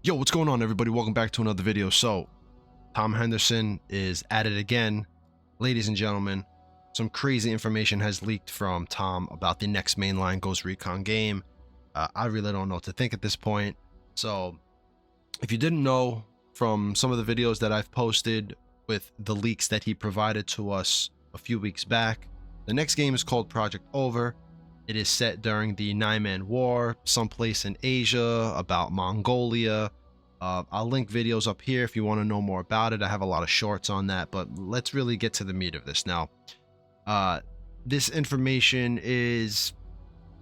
Yo, what's going on, everybody? Welcome back to another video. So, Tom Henderson is at it again. Ladies and gentlemen, some crazy information has leaked from Tom about the next mainline Ghost Recon game. I really don't know what to think at this point. So, if you didn't know from some of the videos that I've posted with the leaks that he provided to us a few weeks back, the next game is called Project Over. It is set during the Nine-Man War, someplace in Asia, about Mongolia. I'll link videos up here if you want to know more about it. I have a lot of shorts on that, but let's really get to the meat of this now. This information it's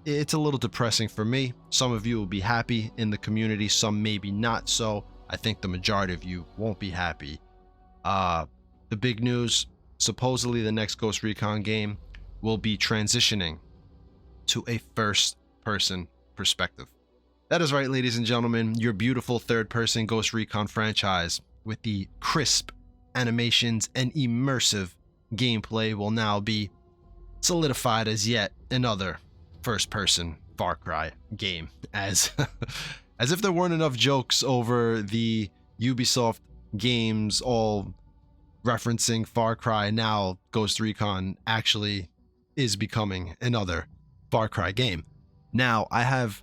a little depressing for me. Some of you will be happy in the community, some maybe not so. I think the majority of you won't be happy. The big news, supposedly the next Ghost Recon game will be transitioning to a first-person perspective. That is right, ladies and gentlemen, your beautiful third-person Ghost Recon franchise with the crisp animations and immersive gameplay will now be solidified as yet another first-person Far Cry game. As if there weren't enough jokes over the Ubisoft games all referencing Far Cry, now Ghost Recon actually is becoming another Far Cry game. Now, I have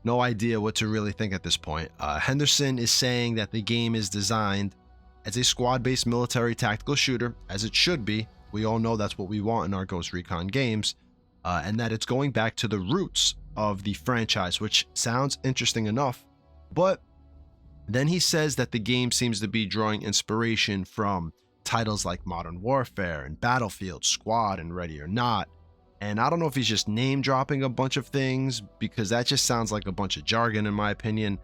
no idea what to really think at this point. Henderson is saying that the game is designed as a squad-based military tactical shooter, as it should be. We all know that's what we want in our Ghost Recon games, and that it's going back to the roots of the franchise, which sounds interesting enough. But then he says that the game seems to be drawing inspiration from titles like Modern Warfare and Battlefield, Squad, and Ready or Not. And I don't know if he's just name dropping a bunch of things, because that just sounds like a bunch of jargon in my opinion.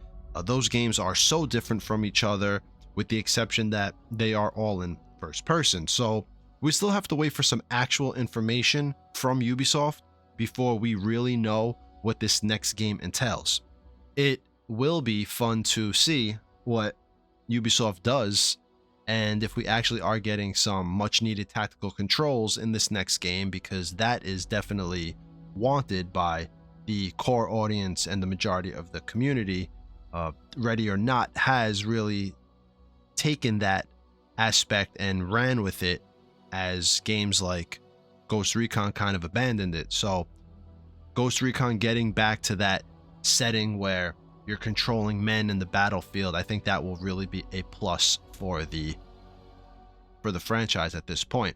Those games are so different from each other, with the exception that they are all in first person. So we still have to wait for some actual information from Ubisoft before we really know what this next game entails. It will be fun to see what Ubisoft does, and if we actually are getting some much needed tactical controls in this next game, because that is definitely wanted by the core audience and the majority of the community. Ready or Not has really taken that aspect and ran with it, as games like Ghost Recon kind of abandoned it. So Ghost Recon getting back to that setting where you're controlling men in the battlefield, I think that will really be a plus for the franchise at this point.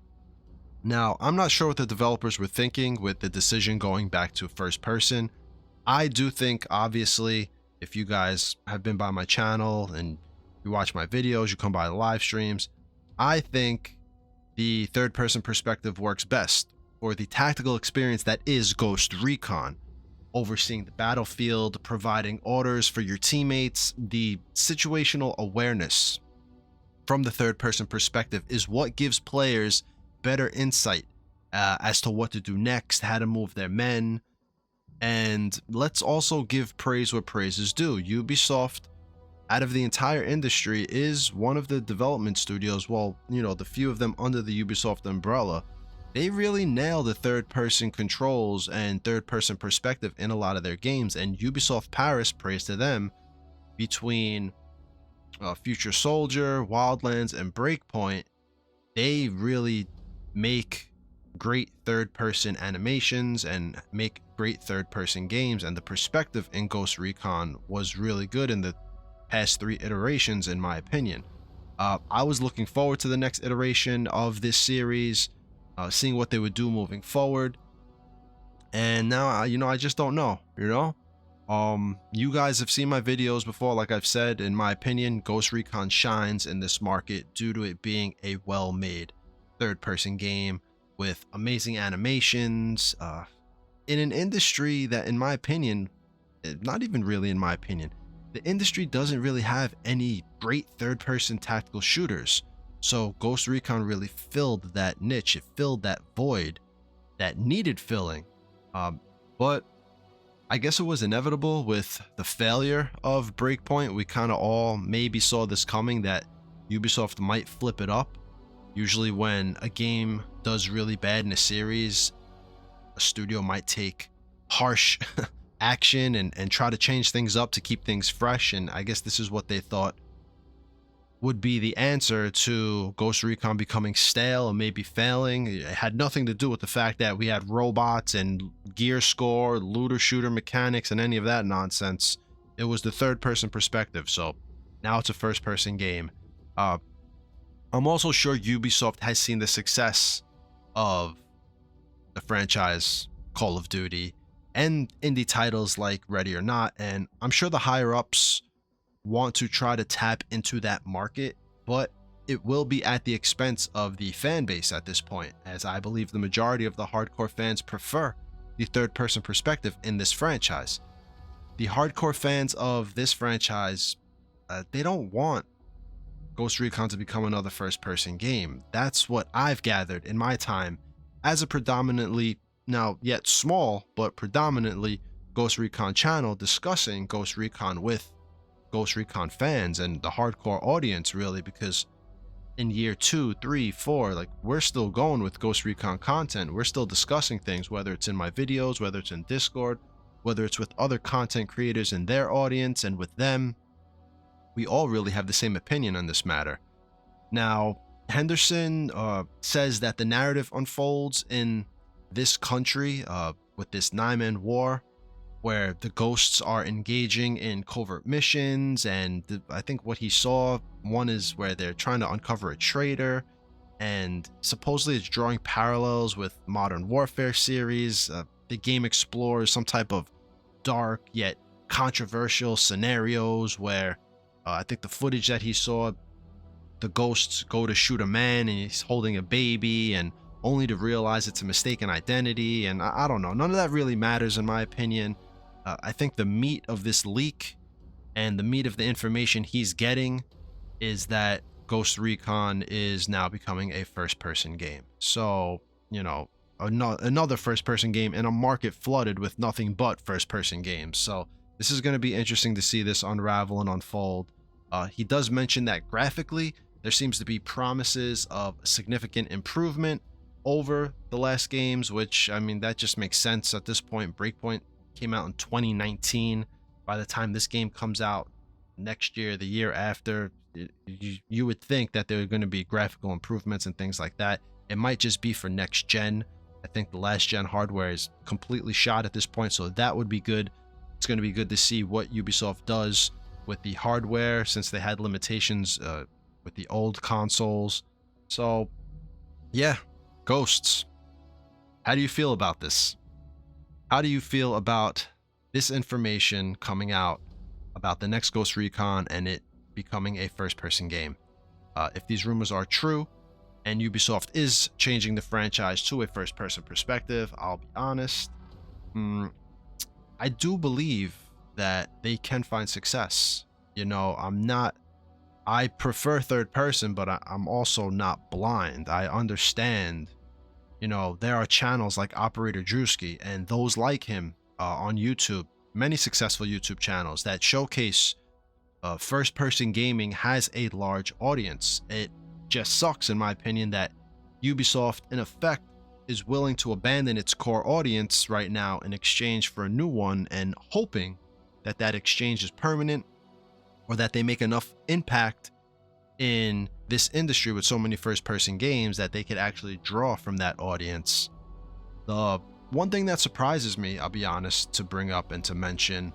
Now, I'm not sure what the developers were thinking with the decision going back to first person. I do think, obviously, if you guys have been by my channel and you watch my videos, you come by the live streams, I think the third person perspective works best for the tactical experience that is Ghost Recon. Overseeing the battlefield, providing orders for your teammates, the situational awareness from the third-person perspective is what gives players better insight as to what to do next, how to move their men. And let's also give praise where praise is due. Ubisoft, out of the entire industry, is one of the development studios, well, you know, the few of them under the Ubisoft umbrella. They really nail the third-person controls and third-person perspective in a lot of their games, and Ubisoft Paris, praise to them, between Future Soldier, Wildlands, and Breakpoint, they really make great third-person animations and make great third-person games, and the perspective in Ghost Recon was really good in the past 3 iterations, in my opinion. I was looking forward to the next iteration of this series, seeing what they would do moving forward, and now I just don't know. You guys have seen my videos before. Like I've said, in my opinion, Ghost Recon shines in this market due to it being a well-made third-person game with amazing animations, in an industry that, in my opinion, not even really in my opinion, the industry doesn't really have any great third-person tactical shooters. So Ghost Recon really filled that niche. It filled that void that needed filling. But I guess it was inevitable with the failure of Breakpoint. We kind of all maybe saw this coming, that Ubisoft might flip it up. Usually when a game does really bad in a series, a studio might take harsh action and try to change things up to keep things fresh. And I guess this is what they thought would be the answer to Ghost Recon becoming stale and maybe failing. It had nothing to do with the fact that we had robots and gear score, looter shooter mechanics, and any of that nonsense. It was the third person perspective. So now it's a first person game. I'm also sure Ubisoft has seen the success of the franchise Call of Duty and indie titles like Ready or Not, and I'm sure the higher ups want to try to tap into that market, but it will be at the expense of the fan base at this point, as I believe the majority of the hardcore fans prefer the third person perspective in this franchise. The hardcore fans of this franchise, they don't want Ghost Recon to become another first person game. That's what I've gathered in my time as a predominantly, now yet small, but predominantly Ghost Recon channel discussing Ghost Recon with Ghost Recon fans and the hardcore audience, really, because in year 2, 3, 4, like, we're still going with Ghost Recon content. We're still discussing things, whether it's in my videos, whether it's in Discord, whether it's with other content creators in their audience and with them. We all really have the same opinion on this matter. Now, Henderson says that the narrative unfolds in this country with this 9-man war, where the ghosts are engaging in covert missions, and I think what he saw, one is where they're trying to uncover a traitor, and supposedly it's drawing parallels with Modern Warfare series. The game explores some type of dark yet controversial scenarios where I think the footage that he saw, the ghosts go to shoot a man and he's holding a baby, and only to realize it's a mistaken identity. And I don't know, none of that really matters in my opinion. I think the meat of this leak and the meat of the information he's getting is that Ghost Recon is now becoming a first-person game. So, you know, another first-person game in a market flooded with nothing but first-person games. So this is going to be interesting to see this unravel and unfold. He does mention that graphically, there seems to be promises of significant improvement over the last games, which, I mean, that just makes sense at this point. Breakpoint came out in 2019. By the time this game comes out next year, the year after, you would think that there are going to be graphical improvements and things like that. It might just be for next gen. I think the last gen hardware is completely shot at this point, so that would be good. It's going to be good to see what Ubisoft does with the hardware, since they had limitations with the old consoles. So yeah, Ghosts, how do you feel about this? How do you feel about this information coming out about the next Ghost Recon and it becoming a first-person game? If these rumors are true and Ubisoft is changing the franchise to a first-person perspective, I'll be honest, I do believe that they can find success. You know, I prefer third person, but I'm also not blind. I understand, you know, there are channels like Operator Drewski and those like him on YouTube, many successful YouTube channels that showcase first-person gaming has a large audience. It just sucks, in my opinion, that Ubisoft, in effect, is willing to abandon its core audience right now in exchange for a new one, and hoping that that exchange is permanent, or that they make enough impact in this industry with so many first-person games that they could actually draw from that audience. The one thing that surprises me, I'll be honest, to bring up and to mention,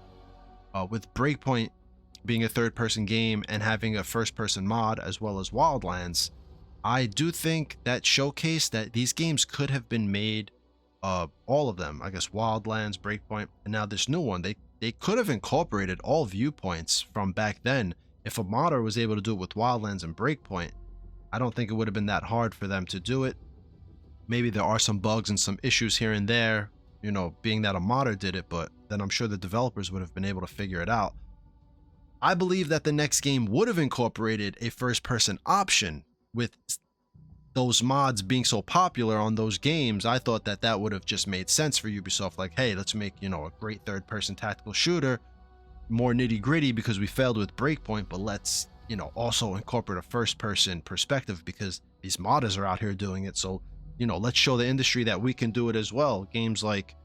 with Breakpoint being a third-person game and having a first-person mod as well as Wildlands, I do think that showcased that these games could have been made, all of them, I guess Wildlands, Breakpoint, and now this new one, they could have incorporated all viewpoints from back then. If a modder was able to do it with Wildlands and Breakpoint, I don't think it would have been that hard for them to do it. Maybe there are some bugs and some issues here and there, you know, being that a modder did it, but then I'm sure the developers would have been able to figure it out. I believe that the next game would have incorporated a first-person option. With those mods being so popular on those games, I thought that that would have just made sense for Ubisoft. Like, hey, let's make, you know, a great third-person tactical shooter, more nitty-gritty because we failed with Breakpoint, but let's, you know, also incorporate a first-person perspective because these modders are out here doing it. So, you know, let's show the industry that we can do it as well. Games like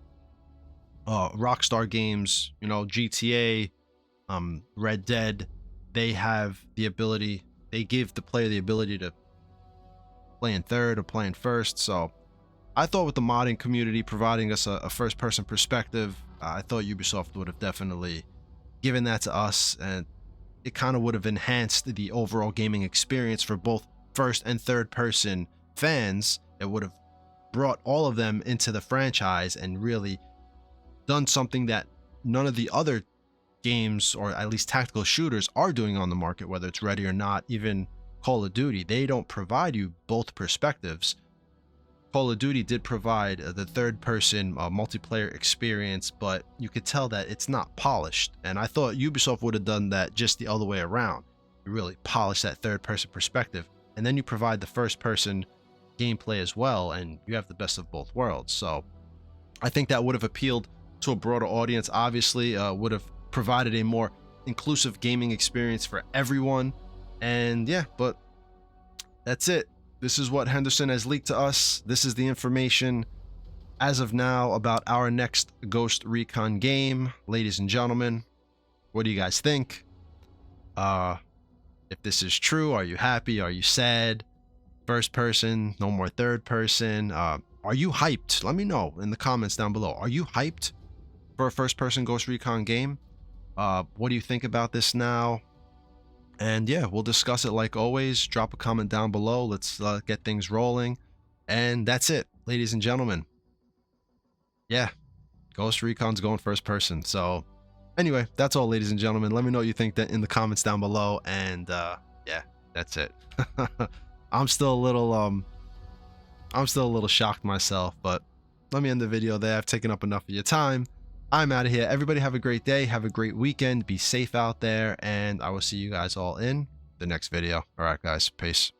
Rockstar games, you know, GTA, Red Dead, they have the ability, they give the player the ability to play in third or play in first. So I thought with the modding community providing us a first person perspective, I thought Ubisoft would have definitely given that to us, and it kind of would have enhanced the overall gaming experience for both first and third person fans. It would have brought all of them into the franchise and really done something that none of the other games, or at least tactical shooters, are doing on the market, whether it's Ready or Not, even Call of Duty. They don't provide you both perspectives. Call of Duty did provide the third person multiplayer experience, but you could tell that it's not polished. And I thought Ubisoft would have done that just the other way around. You really polish that third person perspective, and then you provide the first person gameplay as well, and you have the best of both worlds. So I think that would have appealed to a broader audience. Obviously, would have provided a more inclusive gaming experience for everyone. And yeah, but that's it. This is what Henderson has leaked to us. This is the information as of now about our next Ghost Recon game. Ladies and gentlemen, what do you guys think? If this is true, are you happy? Are you sad? First person, no more third person. Are you hyped? Let me know in the comments down below. Are you hyped for a first person Ghost Recon game? What do you think about this now? And yeah, we'll discuss it like always. Drop a comment down below. Let's get things rolling. And that's it, ladies and gentlemen. Yeah, Ghost Recon's going first person. So anyway, that's all, ladies and gentlemen. Let me know what you think that in the comments down below. And yeah, that's it. I'm still a little shocked myself, but let me end the video there. I've taken up enough of your time. I'm out of here. Everybody have a great day. Have a great weekend. Be safe out there. And I will see you guys all in the next video. All right, guys. Peace.